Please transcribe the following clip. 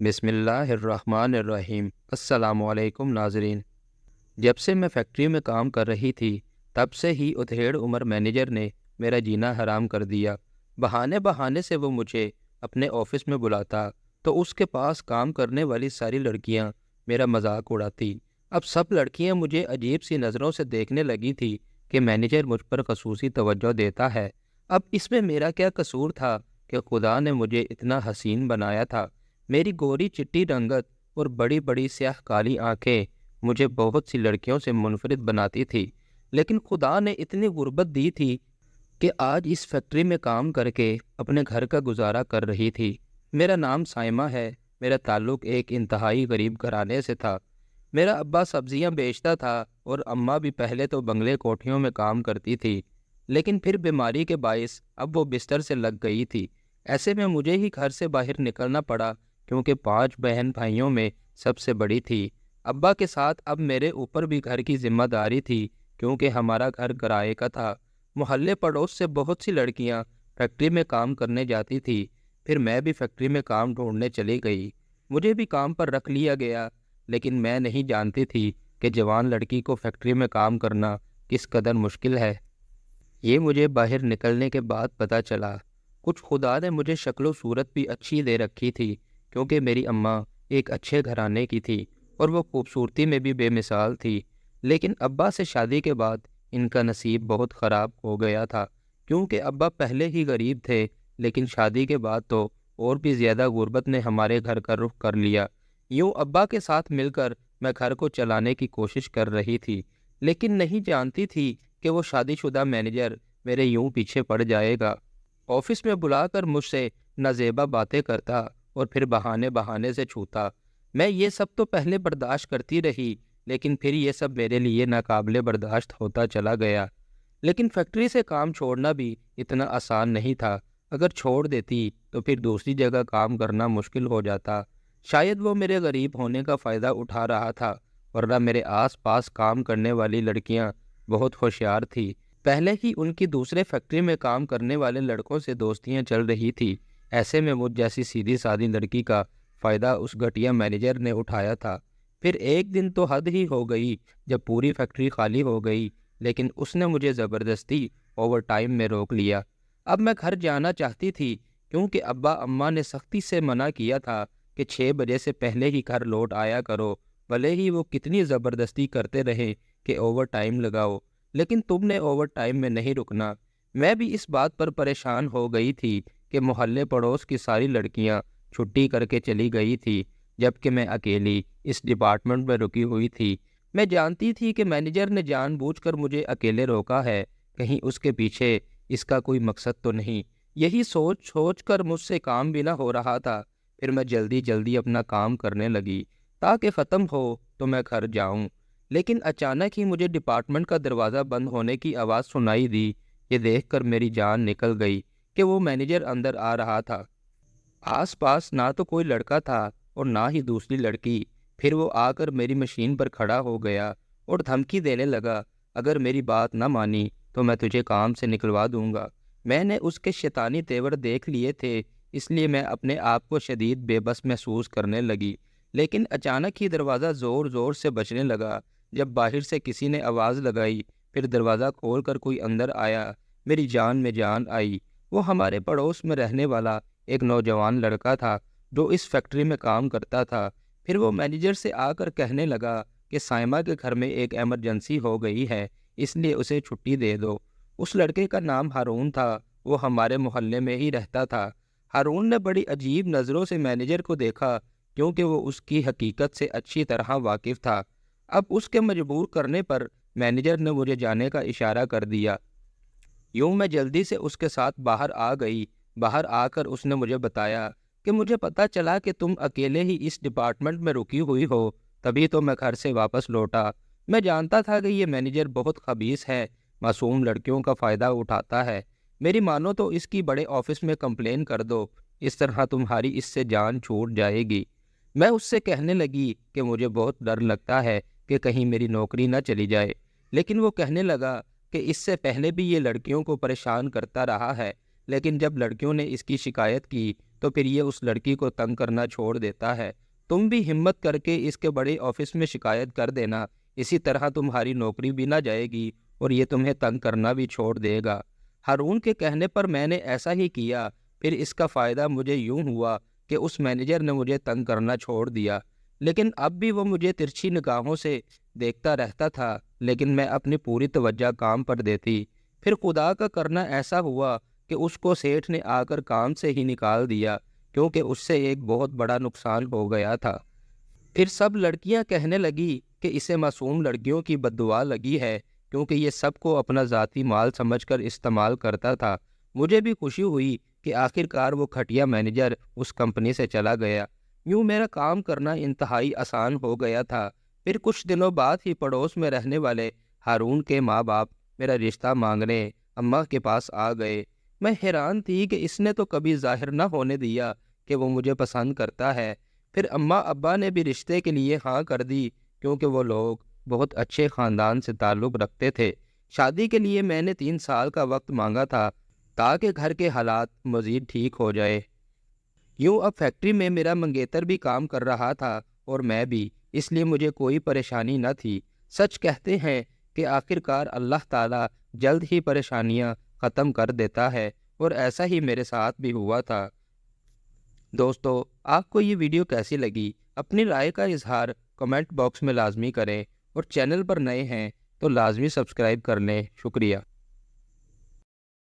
بسم اللہ الرحمن الرحیم۔ السلام علیکم ناظرین۔ جب سے میں فیکٹری میں کام کر رہی تھی تب سے ہی ادھیڑ عمر مینیجر نے میرا جینا حرام کر دیا۔ بہانے بہانے سے وہ مجھے اپنے آفس میں بلاتا تو اس کے پاس کام کرنے والی ساری لڑکیاں میرا مذاق اڑاتی۔ اب سب لڑکیاں مجھے عجیب سی نظروں سے دیکھنے لگی تھی کہ مینیجر مجھ پر خصوصی توجہ دیتا ہے۔ اب اس میں میرا کیا قصور تھا کہ خدا نے مجھے اتنا حسین بنایا تھا۔ میری گوری چٹی رنگت اور بڑی بڑی سیاہ کالی آنکھیں مجھے بہت سی لڑکیوں سے منفرد بناتی تھی، لیکن خدا نے اتنی غربت دی تھی کہ آج اس فیکٹری میں کام کر کے اپنے گھر کا گزارا کر رہی تھی۔ میرا نام سائمہ ہے۔ میرا تعلق ایک انتہائی غریب گھرانے سے تھا۔ میرا ابا سبزیاں بیچتا تھا اور اماں بھی پہلے تو بنگلے کوٹھیوں میں کام کرتی تھی، لیکن پھر بیماری کے باعث اب وہ بستر سے لگ گئی تھی۔ ایسے میں مجھے ہی گھر سے باہر نکلنا پڑا کیونکہ 5 بہن بھائیوں میں سب سے بڑی تھی۔ ابا کے ساتھ اب میرے اوپر بھی گھر کی ذمہ داری تھی کیونکہ ہمارا گھر کرائے کا تھا۔ محلے پڑوس سے بہت سی لڑکیاں فیکٹری میں کام کرنے جاتی تھی، پھر میں بھی فیکٹری میں کام ڈھونڈنے چلی گئی۔ مجھے بھی کام پر رکھ لیا گیا، لیکن میں نہیں جانتی تھی کہ جوان لڑکی کو فیکٹری میں کام کرنا کس قدر مشکل ہے۔ یہ مجھے باہر نکلنے کے بعد پتہ چلا۔ کچھ خدا نے مجھے شکل و صورت بھی اچھی دے رکھی تھی کیونکہ میری اماں ایک اچھے گھرانے کی تھی اور وہ خوبصورتی میں بھی بے مثال تھی، لیکن ابا سے شادی کے بعد ان کا نصیب بہت خراب ہو گیا تھا کیونکہ ابا پہلے ہی غریب تھے، لیکن شادی کے بعد تو اور بھی زیادہ غربت نے ہمارے گھر کا رخ کر لیا۔ یوں ابا کے ساتھ مل کر میں گھر کو چلانے کی کوشش کر رہی تھی، لیکن نہیں جانتی تھی کہ وہ شادی شدہ مینیجر میرے یوں پیچھے پڑ جائے گا۔ آفس میں بلا کر مجھ سے نازیبا باتیں کرتا اور پھر بہانے بہانے سے چھوتا۔ میں یہ سب تو پہلے برداشت کرتی رہی، لیکن پھر یہ سب میرے لیے ناقابل برداشت ہوتا چلا گیا۔ لیکن فیکٹری سے کام چھوڑنا بھی اتنا آسان نہیں تھا۔ اگر چھوڑ دیتی تو پھر دوسری جگہ کام کرنا مشکل ہو جاتا۔ شاید وہ میرے غریب ہونے کا فائدہ اٹھا رہا تھا، ورنہ میرے آس پاس کام کرنے والی لڑکیاں بہت ہوشیار تھی۔ پہلے ہی ان کی دوسرے فیکٹری میں کام کرنے والے لڑکوں سے دوستیاں چل رہی تھی۔ ایسے میں مجھ جیسی سیدھی سادھی لڑکی کا فائدہ اس گھٹیا مینیجر نے اٹھایا تھا۔ پھر ایک دن تو حد ہی ہو گئی جب پوری فیکٹری خالی ہو گئی، لیکن اس نے مجھے زبردستی اوور ٹائم میں روک لیا۔ اب میں گھر جانا چاہتی تھی کیونکہ ابا اماں نے سختی سے منع کیا تھا کہ 6 بجے سے پہلے ہی گھر لوٹ آیا کرو، بھلے ہی وہ کتنی زبردستی کرتے رہے کہ اوور ٹائم لگاؤ، لیکن تم نے اوور ٹائم میں نہیں رکنا۔ میں بھی اس بات پر پریشان ہو گئی تھی کہ محلے پڑوس کی ساری لڑکیاں چھٹی کر کے چلی گئی تھی، جبکہ میں اکیلی اس ڈپارٹمنٹ میں رکی ہوئی تھی۔ میں جانتی تھی کہ مینیجر نے جان بوجھ کر مجھے اکیلے روکا ہے، کہیں اس کے پیچھے اس کا کوئی مقصد تو نہیں۔ یہی سوچ سوچ کر مجھ سے کام بھی نہ ہو رہا تھا۔ پھر میں جلدی جلدی اپنا کام کرنے لگی تاکہ ختم ہو تو میں گھر جاؤں، لیکن اچانک ہی مجھے ڈپارٹمنٹ کا دروازہ بند ہونے کی آواز سنائی دی۔ یہ دیکھ کر میری جان نکل گئی کہ وہ مینیجر اندر آ رہا تھا۔ آس پاس نہ تو کوئی لڑکا تھا اور نہ ہی دوسری لڑکی۔ پھر وہ آ کر میری مشین پر کھڑا ہو گیا اور دھمکی دینے لگا، اگر میری بات نہ مانی تو میں تجھے کام سے نکلوا دوں گا۔ میں نے اس کے شیطانی تیور دیکھ لیے تھے، اس لیے میں اپنے آپ کو شدید بے بس محسوس کرنے لگی، لیکن اچانک ہی دروازہ زور زور سے بجنے لگا۔ جب باہر سے کسی نے آواز لگائی، پھر دروازہ کھول کر کوئی اندر آیا، میری جان میں جان آئی۔ وہ ہمارے پڑوس میں رہنے والا ایک نوجوان لڑکا تھا جو اس فیکٹری میں کام کرتا تھا۔ پھر وہ مینیجر سے آ کر کہنے لگا کہ سائمہ کے گھر میں ایک ایمرجنسی ہو گئی ہے، اس لیے اسے چھٹی دے دو۔ اس لڑکے کا نام ہارون تھا، وہ ہمارے محلے میں ہی رہتا تھا۔ ہارون نے بڑی عجیب نظروں سے مینیجر کو دیکھا کیونکہ وہ اس کی حقیقت سے اچھی طرح واقف تھا۔ اب اس کے مجبور کرنے پر مینیجر نے مجھے جانے کا اشارہ کر دیا۔ یوں میں جلدی سے اس کے ساتھ باہر آ گئی۔ باہر آ کر اس نے مجھے بتایا کہ مجھے پتہ چلا کہ تم اکیلے ہی اس ڈپارٹمنٹ میں رکی ہوئی ہو، تبھی تو میں گھر سے واپس لوٹا۔ میں جانتا تھا کہ یہ مینیجر بہت خبیث ہے، معصوم لڑکیوں کا فائدہ اٹھاتا ہے۔ میری مانو تو اس کی بڑے آفس میں کمپلین کر دو، اس طرح تمہاری اس سے جان چھوٹ جائے گی۔ میں اس سے کہنے لگی کہ مجھے بہت ڈر لگتا ہے کہ کہیں میری نوکری نہ چلی جائے، لیکن وہ کہنے لگا کہ اس سے پہلے بھی یہ لڑکیوں کو پریشان کرتا رہا ہے، لیکن جب لڑکیوں نے اس کی شکایت کی تو پھر یہ اس لڑکی کو تنگ کرنا چھوڑ دیتا ہے۔ تم بھی ہمت کر کے اس کے بڑے آفس میں شکایت کر دینا، اسی طرح تمہاری نوکری بھی نہ جائے گی اور یہ تمہیں تنگ کرنا بھی چھوڑ دے گا۔ ہارون کے کہنے پر میں نے ایسا ہی کیا، پھر اس کا فائدہ مجھے یوں ہوا کہ اس مینیجر نے مجھے تنگ کرنا چھوڑ دیا، لیکن اب بھی وہ مجھے ترچھی نگاہوں سے دیکھتا رہتا تھا، لیکن میں اپنی پوری توجہ کام پر دیتی۔ پھر خدا کا کرنا ایسا ہوا کہ اس کو سیٹھ نے آ کر کام سے ہی نکال دیا، کیونکہ اس سے ایک بہت بڑا نقصان ہو گیا تھا۔ پھر سب لڑکیاں کہنے لگی کہ اسے معصوم لڑکیوں کی بددعا لگی ہے، کیونکہ یہ سب کو اپنا ذاتی مال سمجھ کر استعمال کرتا تھا۔ مجھے بھی خوشی ہوئی کہ آخر کار وہ گھٹیا مینیجر اس کمپنی سے چلا گیا۔ یوں میرا کام کرنا انتہائی آسان ہو گیا تھا۔ پھر کچھ دنوں بعد ہی پڑوس میں رہنے والے ہارون کے ماں باپ میرا رشتہ مانگنے اماں کے پاس آ گئے۔ میں حیران تھی کہ اس نے تو کبھی ظاہر نہ ہونے دیا کہ وہ مجھے پسند کرتا ہے۔ پھر اماں ابا نے بھی رشتے کے لیے ہاں کر دی، کیونکہ وہ لوگ بہت اچھے خاندان سے تعلق رکھتے تھے۔ شادی کے لیے میں نے 3 سال کا وقت مانگا تھا تاکہ گھر کے حالات مزید ٹھیک ہو جائے۔ یوں اب فیکٹری میں میرا منگیتر بھی کام کر رہا تھا اور میں بھی، اس لیے مجھے کوئی پریشانی نہ تھی۔ سچ کہتے ہیں کہ آخر کار اللہ تعالیٰ جلد ہی پریشانیاں ختم کر دیتا ہے، اور ایسا ہی میرے ساتھ بھی ہوا تھا۔ دوستو، آپ کو یہ ویڈیو کیسی لگی؟ اپنی رائے کا اظہار کمنٹ باکس میں لازمی کریں، اور چینل پر نئے ہیں تو لازمی سبسکرائب کر لیں۔ شکریہ۔